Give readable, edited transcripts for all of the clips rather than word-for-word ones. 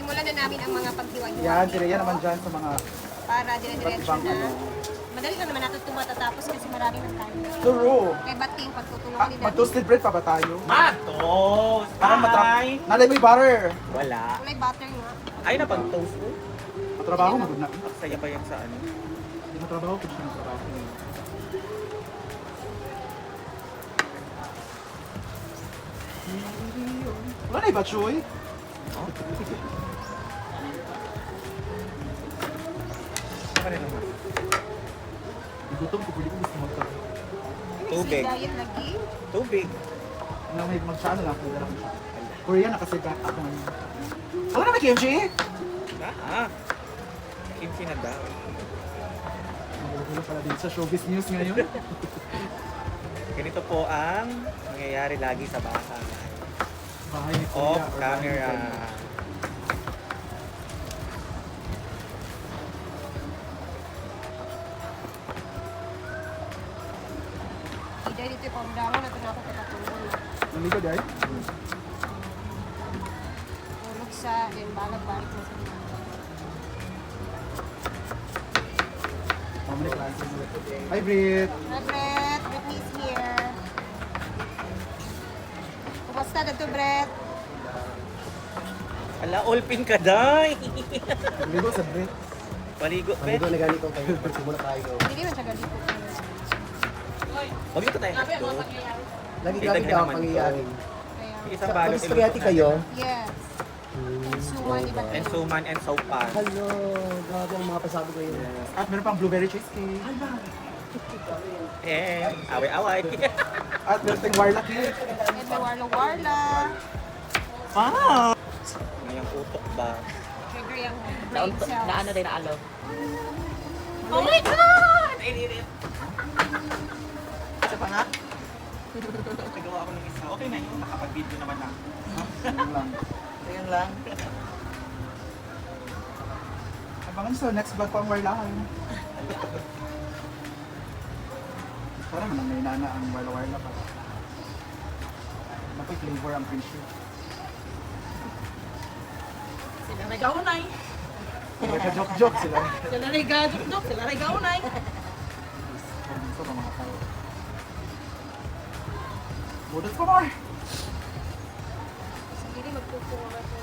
Simulan na namin ang mga paghiwa-hiwa. Yan, sila yan naman dyan sa mga Para dire-diretso ibang na. ano. Madali lang naman natin ito matatapos kasi marami ng time. True. Kaya bating pagtutulungan din namin. Mag-toasted bread pa ba tayo? Matos! Parang Ay! Nalay mo yung butter. Wala. Kulay butter nga. Ay, napag-toast ko. Matrabaho, magod na. Ang saya pa yan sa ano. Hindi matrabaho, kung siya matrabaho. Wala na iba, Choy? Ano rin naman? Igutom ko, pwede ko gusto magkaroon. Tubig. Diet lagi. Tubig. Na may mag-ano lang, pwede lang siya. Korean na kasi ako na yun. Wala na may kimchi? Kimchi na daw. Magulo pala din sa showbiz news ngayon. Ganito po ang nangyayari lagi sa bahay. Bahay ni Off Kuya. or camera. bahay ni Kuya. Ida dito yung pamdaman na ito na ako katulong. Naligo di ay? Tulog sa balag-balik na sa mga. Family classes. Hi, Brit! Hi, Brett. Britney is here. Kumusta na ito, Brett? Ala, all pin ka, day! Naligo sa Brit. Paligo, pe. Amigo na ganito kayo. Magsimula tayo. Hindi man siya galit ko. Huwag dito tayo. Lagi Kita gamit niya ang naman pangyayari. Kaya, Isang balot. Mag-spaghetti kayo? yes. Suman, iba And suman and sopa. Hello, grabe ang mga pasabog ngayon. At meron pang blueberry cheesecake. Eh, away-away. At meron tayong warla cake. And may warla-warla. Ah! Ngayong utok ba? Trigger yung brain cells. Na ano din na alo. Oh my God! I did it! Isa pa nga? Nagawa ako ng isa. Okay na yun, nakapag-video naman ako. Yun lang. Ayun lang. Abangan sa next vlog pa ang warlahan. Parang naman may nana ang warla-warla pa. Napoy flavor ang fish. Sila nagaunay. Nagka-joke-joke sila. Sila nagaunay. Sila nagaunay. Sa mga tao. Budot pa more! Hindi magpupunga na ito.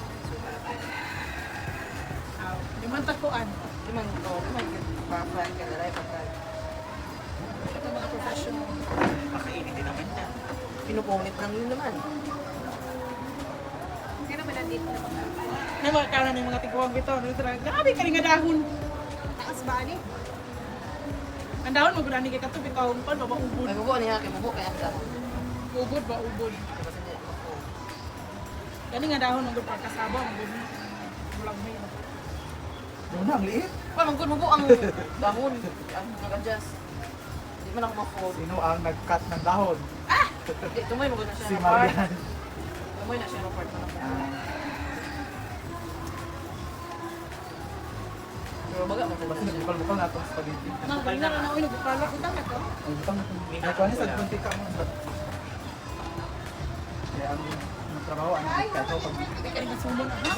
Di man takuan. Di man to. Di man pa-fry ka na rin pagka. Ito mga professional. Makainit din naman yan. Pinupunit lang yun naman. Pero ba nandito na ba? May mga kanan ng mga tiguang bito. Grabe ka rin nga dahon. Taas ba ni? Ang dahon mo gudani kay katubig ka umpan ba ubod. May bubo niya, kay bubo kaya ang Ubod ba ubod. Kani nga dahon ng gud pagkasaba ang gud. Bulag may. Doon na, ang liit. Pa, manggod bubo ang dahon. Ang nag-adjust. Hindi man ako ma-fold. Sino ang nag-cut ng dahon? Hindi, tumoy magod na siya Si ng part. Marian. Tumoy na siya ng part na Pero baga mo Basta nagpapal-bukal na itong spaghetti. Nang kanina na ako inubukala ko tama to. Ay, butang na ito. Ay, kung ano sa kunti ka mo. Kaya ang trabaho, ano, kahit ako pag Kani nga sumon ano.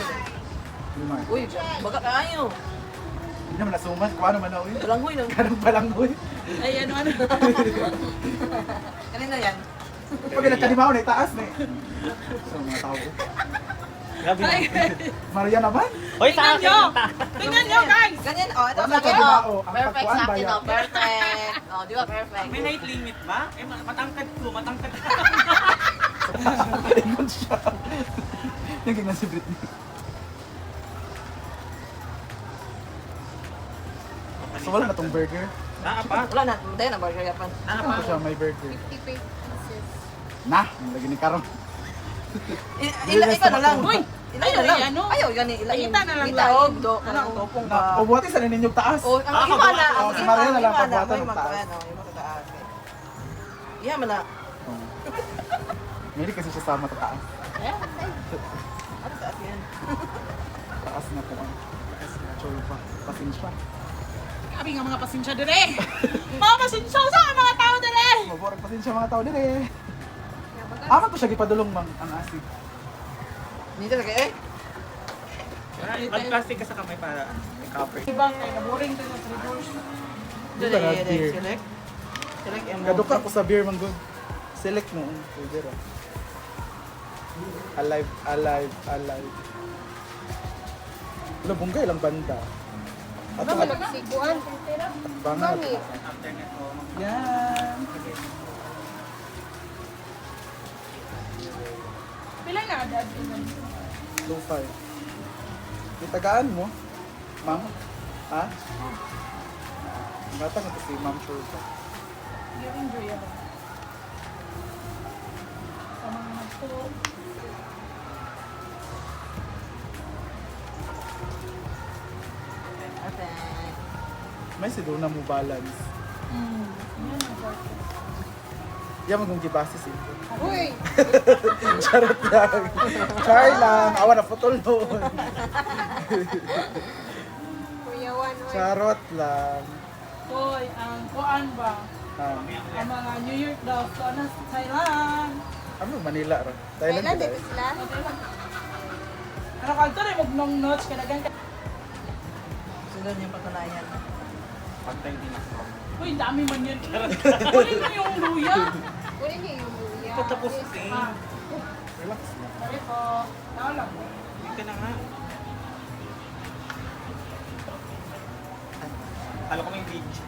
lumar. Uy, baga kayo. Hindi naman nasuman, kung ano man na, uy. Balanghoy lang. Ganang balanggoy. Ay ano ano. Kanina yan. Pag nagkalimaw na, itaas na eh. So, mga tao. Grabe na. Maria naman. Hoy, sa akin! Tingnan nyo guys. Ganyan, oh, ito Wala sa akin, kalimaw. oh. Ang Perfect pagkuhan sa ba akin, yan? oh. Perfect. Oh, di ba perfect? May height limit ba? Eh, matangkad ko, matangkad ka. Kalingon siya. Yung ganyan si Britney. So, wala na tong burger. Naapa? Wala na, hindi na burger yapan. Ano Naapa? siya may burger? 50 pieces. Nah, lagi ni Karong. Ila na lang. Uy! Ila na lang. Ano? Ayaw, gani, ila. Ita na lang Ita, lain. og, do, Ano? topong Na, ka. o buwati sa ninyong taas. Oh, ang Ah, iba na, kabuhat. ang Oh, si iba, Maria na ang lang iba na, pagbuhatan may ng taas. magkuhan, oh, may magkataas. Iya man na. Oh. Hindi kasi siya sama sa taas. Ano taas yan? Taas na po. Chol pa. Pasensya. Sabi nga mga pasensya dire. Mga pasensya sa mga tao dire. Maborag pasensya mga tao din eh. Amat to siya gipadulong mang ang asig. Hindi talaga eh. Wala, Mag-plastic ka sa kamay para i-cover. Ibang kay naboring to sa reverse. Di ba na beer? Select. Select and Kaduka ko sa beer man good. Select mo. Pwede ra. Alive, alive, alive. Wala, bunggay lang banda. At Mama, nagsiguan. bangan. Mami, internet mo. Yan. Pila na dad din. Low five. Itagaan mo? Ma'am? Ha? Ngata nga si Ma'am sure ka. You enjoy ako. Sama na to. May siduna mo balance. Yan ang work. Yan magong gibase si uy! Charot lang. Char lang. Awa na putol noon. Kuyawan, uy. Charot lang. Hoy, ang kuan ba? Ah, Ang mga New York daw, kuan na sa Thailand. ano Manila ra? Kailan Thailand dito ba? sila? Ano kalto rin, magnong notes, kailangan ka. Sila yung patunayan. Pantay din ako. Uy, dami man yun. Kunin mo yung luya. Kunin niyo yung luya. Patapos eh. Ah, Relax na. sorry po. Tao lang po. Hindi ka na nga. Kala ko may video.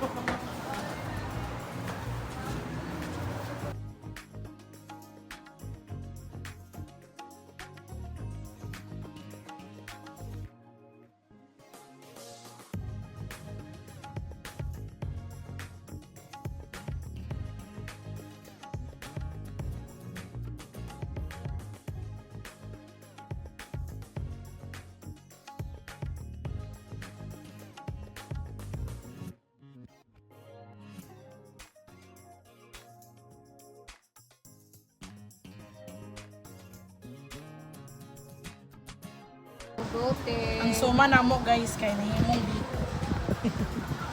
Bote. Ang suma na mo guys, kay nahimong dito.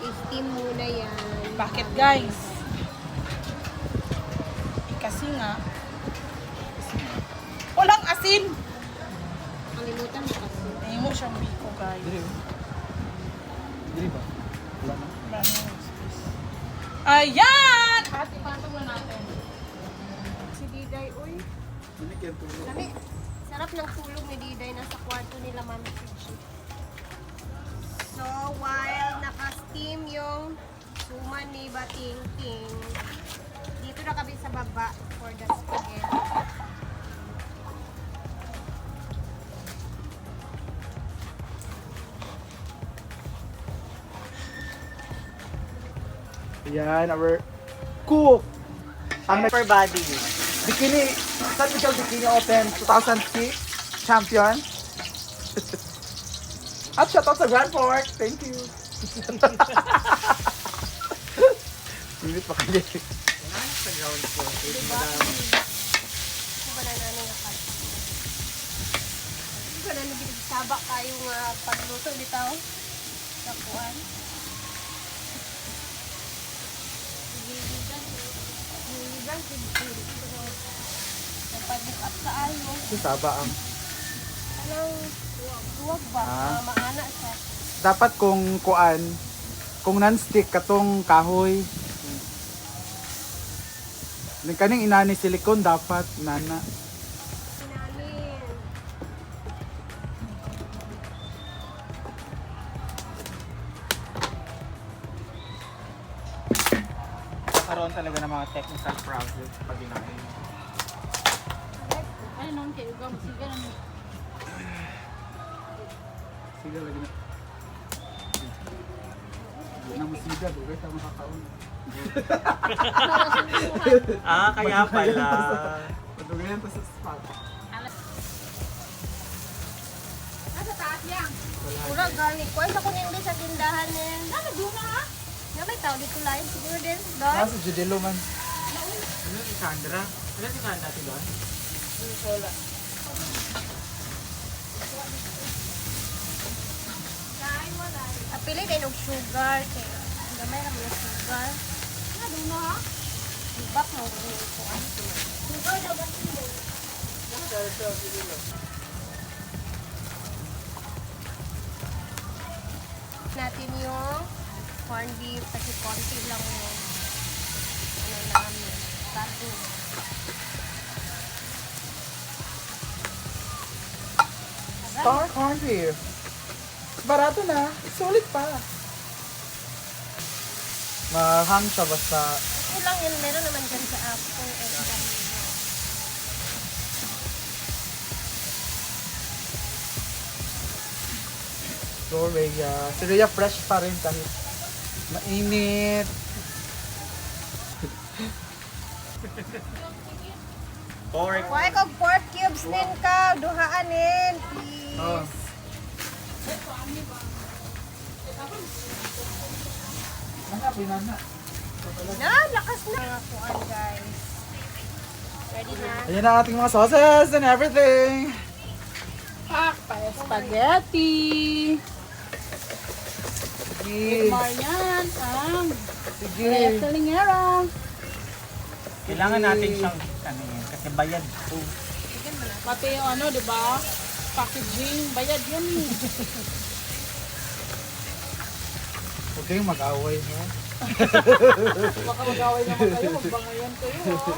I-steam muna yan. Bakit guys? Kasi nga, walang asin. Kalimutan mo kasi. Nahimo siyang biko guys. Dili ba? Wala na. Ayan! At ipatong na natin. Si Diday, uy. Hindi kaya tulog. Dami. Sarap ng tulog ni Diday. Nasa kwarto nila, Mami Sushi. So, while naka-steam yung suman ni Bating King, dito na kami sa baba for the spaghetti. Yan, our cook. Ang Upper body. Bikini, San Miguel Bikini Open 2006 champion. At shout out sa Grand Fork. Thank you. Init pa kayo. Sa ground floor. Diba? Kung ba na nanay nga kalsa? Hindi ba na nabigsaba kayo nga pagluto bitaw? Sa kuwan? Giligan, giligan. Napagbukat sa ayo. Saba ang. Anong huwag ba? Ah. Maana siya. Dapat kung kuan, kung non-stick katong kahoy. Ning kaning inani silikon dapat nana. Sinamin. Karoon talaga ng mga technical problems pag ginagawa. Ano nung kayo gam? Sige na. Sige lagi na. Hindi na masida, bugay ta makakaon. Ah, kaya pala. Padugayan ta sa spot. Nasa taas yan. Pura gani. Kuwan sa kuning di sa tindahan niya. Nasa duna ha? Nga may tao dito lain siguro din. Doon? Nasa Judelo man. Ano si Sandra? Ano si Sandra natin doon? Wala. Apili din og sugar. Kaya gamay naman yung sugar. Nasa duna ha? Ibak mo kuwan. Sugar daw ba sila? natin yung corned beef kasi konti lang yung namin. Bago. Star corned beef. Barato na. Sulit pa. Mahang siya basta. Ito lang yun. Meron naman dyan sa Apple. So, Rhea. Si Rhea fresh pa rin kahit mainit. Pork. Kuha ko pork cubes din ka. Duhaanin, please. Oh. Pinana. Na, lakas na. Mga kuhan, guys. Ready na? Ayan na ating mga sauces and everything. Pak, pa spaghetti. Sige. Marian, ang Sige. Salingera. Kailangan natin siyang kanin kasi bayad to. Pati yung ano, di ba? Packaging, bayad yan eh. Huwag kayong mag-away, ha? Baka mag-away naman kayo, magbangayan kayo. Oh.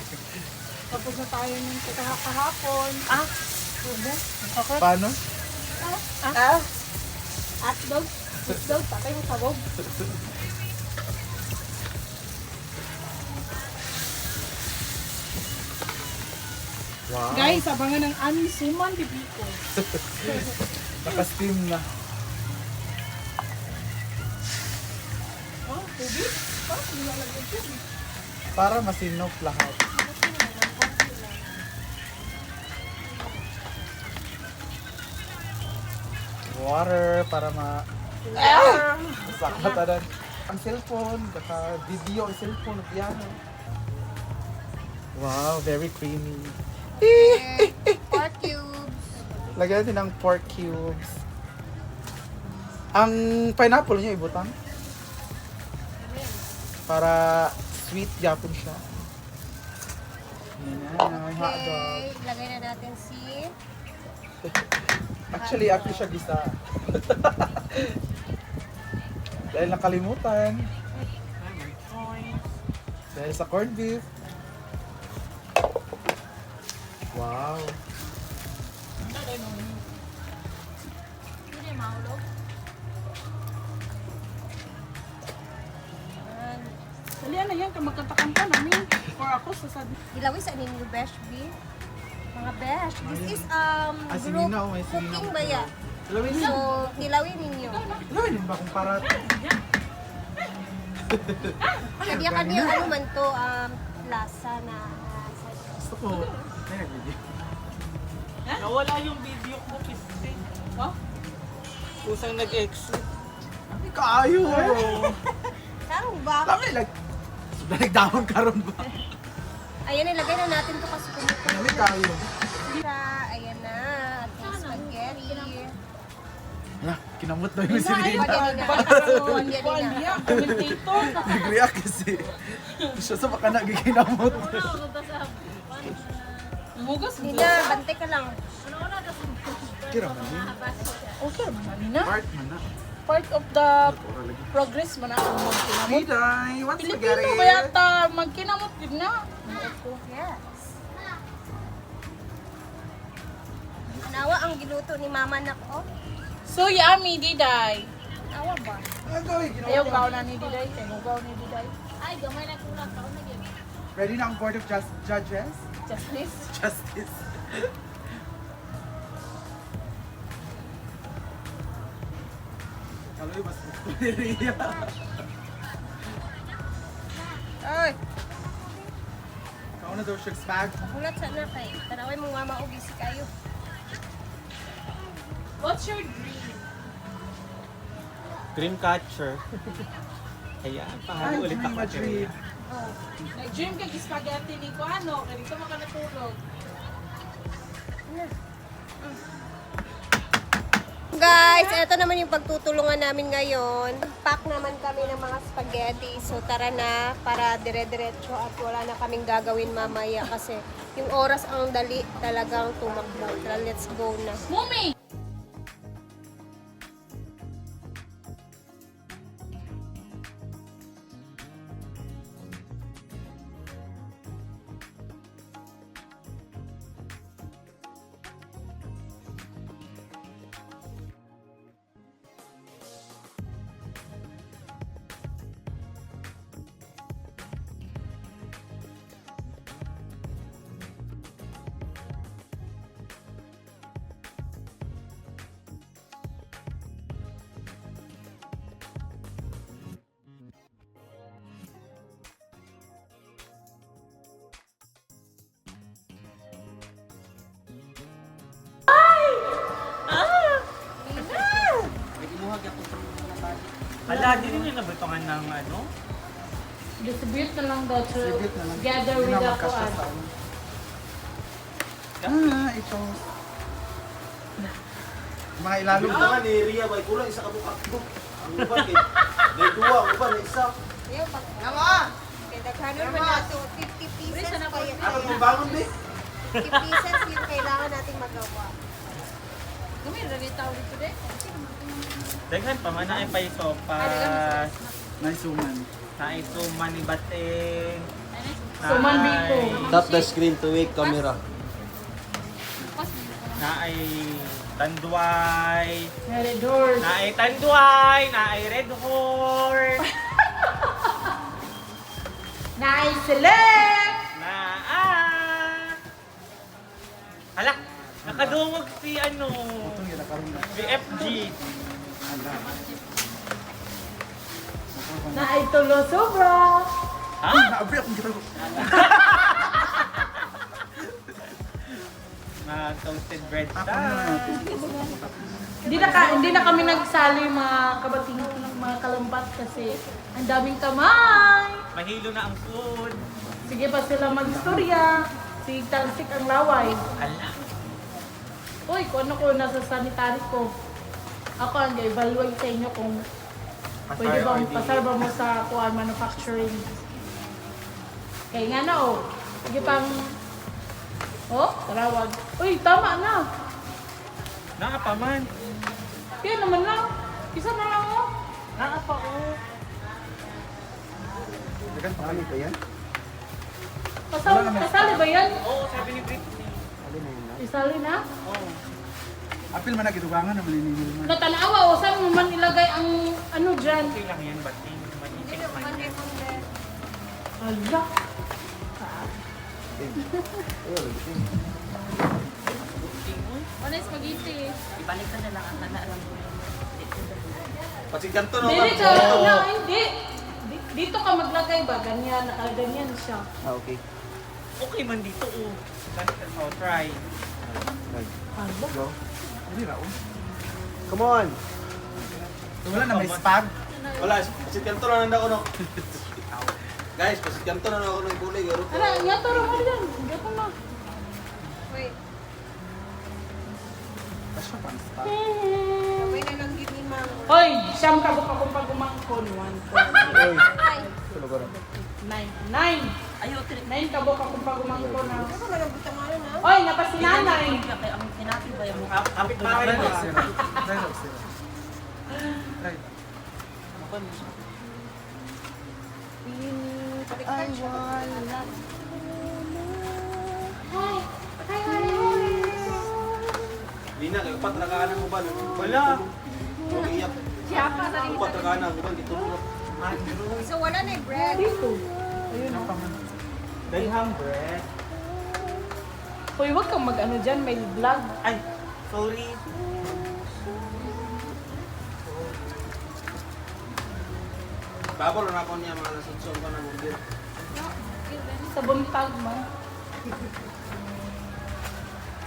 Tapos na tayo ng kahapon. Ah, Paano? hotdog. Hotdog, patay mo sabog. Wow. Guys, abangan ng aming suman bibiko. Naka-steam na. Oh, tubig? Parang nilalagyan tubig. Para masinok lahat. Water para sakatanan. Ang cellphone, kaka video ang cellphone, piano. Wow, very creamy. Pork cubes. Lagyan natin ng pork cubes. Ang pineapple niya ibutang. Para sweet yapon siya. Yan na, may hotdog. Okay, lagay na natin si... Actually, ako siya gisa. Dahil nakalimutan. Dahil sa corned beef. Wow. Dalian na yan, magkanta-kanta namin. For ako sa sad. Ilawi sa ninyo, Besh B. Mga Besh, this is si group Nina, may si cooking Nina. baya. Alawin So, ilawin ninyo. Alawin ba kung para... Kaya kanyo ano man to, lasa na Gusto ko. Ay, nag-video. Nawala yung video ko kasi. Oh? Kusang nag-exit. Ay, kaayo! Sarong ba? Lami, nagdahon karon ba? Ayan, ilagay na natin to kasi kumukulo. Lami, kaayo. Ayan na, ating spaghetti. Ala, kinamot na yung si Pwede Rina. na. Kuan Pwede na. niya, commentator. Nag-react kasi. Siya sa baka nagiginamot. Hugas Nina, bante ka lang. Kira man yun. Okay, manina. Part man na. Part of the progress man ako magkinamot. Miday, what's Pilipino spaghetti? ba yata magkinamot din na? Yes. Nawa ang giluto ni mama na ko. So yummy, Diday. Nawa ba? Agoy, ginawa Ayaw ko. gaw na ni Diday. Ayaw gaw ni Diday. Ay, gamay na kulang pa. Ano yun? Ready na ang Board of Judges? Justice. Justice. Kaloy, mas gusto ni Ria. Ay, Kauna daw siya spag. ulat sa na kay. Taraway mo nga maubis kayo. What's your dream? Dream catcher. Kaya, paano ulit ako Madrid. Oh. Nag-dream kag spaghetti ni ko ano, kaya dito makanatulog. Guys, eto naman yung pagtutulungan namin ngayon. Pack naman kami ng mga spaghetti. So tara na para dire-diretso at wala na kaming gagawin mamaya kasi yung oras ang dali talagang tumakbo. Tara, let's go na. Mummy! Ala, di rin yung nabutungan ng ano? Distribute na lang daw to Tribute na lang. together Hindi with na the magkasya kuan. sa ano. Ito. Mga ilalog Yung ba? naman ni Ria, may kulang isa ka buka. Ang uban kay. May duwa, ang uban na isa. Ayaw, pag kaya daghanon pa na ito, 50 pieces pa yun. Ano kung bangon di? 50 pieces yung kailangan nating magawa. Daghan pa man na ay pay sopas. Naisuman. Na ay suman ni Bating. Suman biko. Tap the screen to wake camera. Na ay tanduay. Red horse. Na ay tanduay. Na ay red horse. Nice select! Na Hala, nakadungog si ano. Itong yun, nakaroon na. BFG. Ala. Na itulo sobra. Ha? Naabi akong garo. Na toasted bread Ako na natin. Hindi na kami nagsali mga kabating mga kalambat kasi ang daming kamay. Mahilo na ang food. Sige pa sila mag-istorya. Si Talsik ang laway. Ala. Uy, kung ano ko nasa sanitary ko. Ako ang evaluate sa inyo kung pwede bang pasar ba mo sa kuan manufacturing. Kaya nga na oh. Sige pang tarawag. Uy, tama na. Naapa man. Kaya naman lang. Isa na lang oh. Naapa oh. Dagan pa ba yan? Kasali ba yan? Oo, sabi ni Britney. Isali na? Oo. Apil man na gidugangan naman ininil man. Natanawa o saan mo man ilagay ang ano dyan? Okay lang yan, Bating. Hindi Manitik na man yan. Ala. Ano yung spaghetti? Ibalikan na lang ang hanaran mo. Pasigkanto no. Dili ka, na, hindi. Dito ka maglagay ba? Ganyan, nakaganyan siya. Ah, okay. Okay man dito oh. Oh, try. Ano? Go. Hindi na, oh. Come on. Wala na, may spag. Wala, pasigkanto na nanda ko no. Guys, pasigkanto na ako ng kulay. Garo. Ano, nga taro mo yan. Hindi ko na. Wait, Kasya pa ang spag. sabay na lang gini mang. Hoy, siyam ka ba kung pag umangkon? 1, 2, Ay, 9. Ayaw, 9 ka ba kung pag umangkon na? ano ba nabutang ano na? Hoy, napasinanay. Kaya ang kinati ba yung Kapit Try bahay daw ba? sila. Try daw sila. Try. Baliktad siya. Di na, kay upat rakahanan mo ba? Wala. Umiyak. Siyapa na rin. Upat rakahanan mo ba? Dito mo. So wala na yung bread. Dito. Ayun o. Dayhang bread. Hoy, huwag kang mag-ano dyan. May vlog. Ay, sorry. Babalo na ako niya mga nasutson ko na mungkir. Sa buntag man.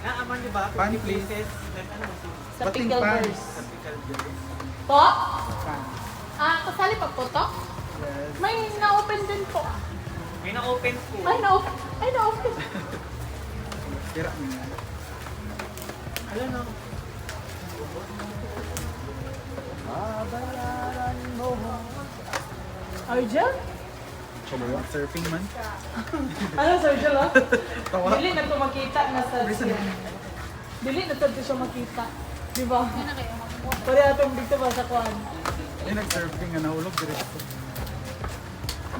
Naaman di ba? Pan, 50 please. pieces. Like, ano, Sa Bating pickle pan. burst. sa pickle juice. Po? Pan. Kasali pa po to? Yes. May na-open din po. May na-open ko. Ay, na-open. Ay, na-open. Tira mo yan. Alam na. Arjel? Surfing man. Ano, Sir Arjel, ah? Tawa. Dili na ito makita na sa siya. Dili na ito siya makita. Di ba? Pwede atong dito ba sa kuhan? Ay, nag-surfing nga nahulog diretso.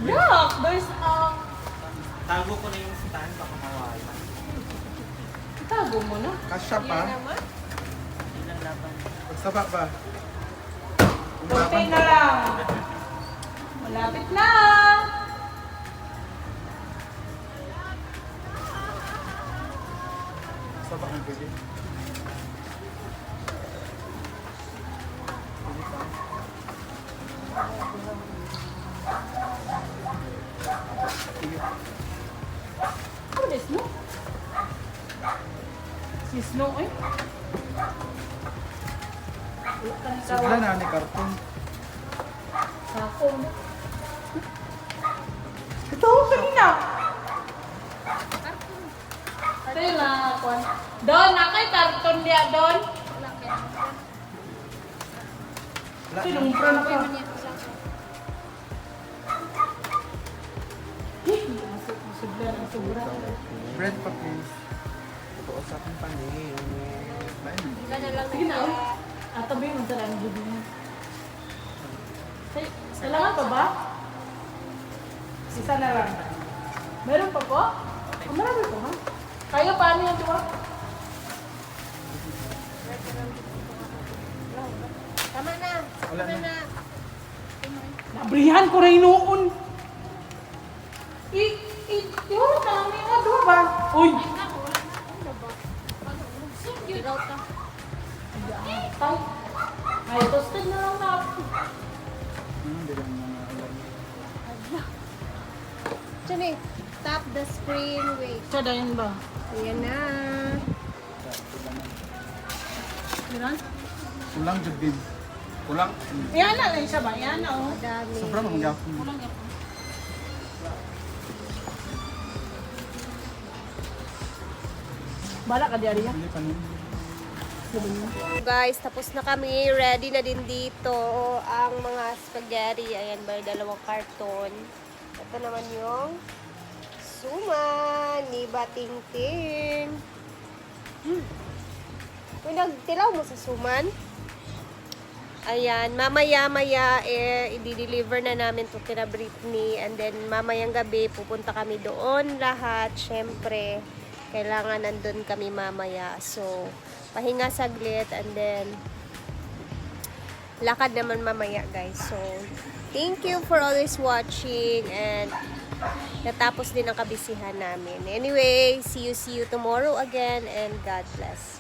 Yuck! There's, Tago ko na yung stand, baka mawala. itago mo na. Kasya pa. Yan naman. ilang laban. Pagsaba ba? Kunti na lang. Malapit na! Pagsaba ang pwede. Ano is no? Si Snow, eh? Wala ka Sila na ni karton. Sako. Ito, kanina. Ito yung nakakuan. Don, nakay karton diya, Don. Sinumpra na ka. Sobra ng sobra. Bread pa please. Totoo sa aking panin. Ilan na lang Sige na. Atabi mo sa lang gudi mo. Kailangan pa ba? Isa na lang. Meron pa po? Oh, marami po ha? Kayo paano yung diwa? Tama na. Wala Tama na. na. Nabrihan ko rin noon. Ihulog na lang yung diwa ba? Uy! Tiraw ka. Tay. Ay, toasted na lang na. Hindi lang mga alam. Diyan eh. Tap the screen. Wait. Sa dayan ba? Ayan na. Ilan? Kulang jud din. Kulang. Yan na lang siya ba? Yan na oh. Dami. Sobra mga gapon. Kulang yan. Bala ka di ari yan. Hindi pa nun. Guys, tapos na kami. Ready na din dito ang mga spaghetti. Ayan ba, dalawang karton. Ito naman yung suman ni Batingting. Uy, nagtilaw mo sa suman? Ayan, mamaya-maya i-deliver na namin to kina Britney. And then mamayang gabi pupunta kami doon lahat. Syempre, kailangan nandun kami mamaya. So, pahinga saglit and then lakad naman mamaya guys. So, thank you for always watching and natapos din ang kabisihan namin. Anyway, see you tomorrow again and God bless.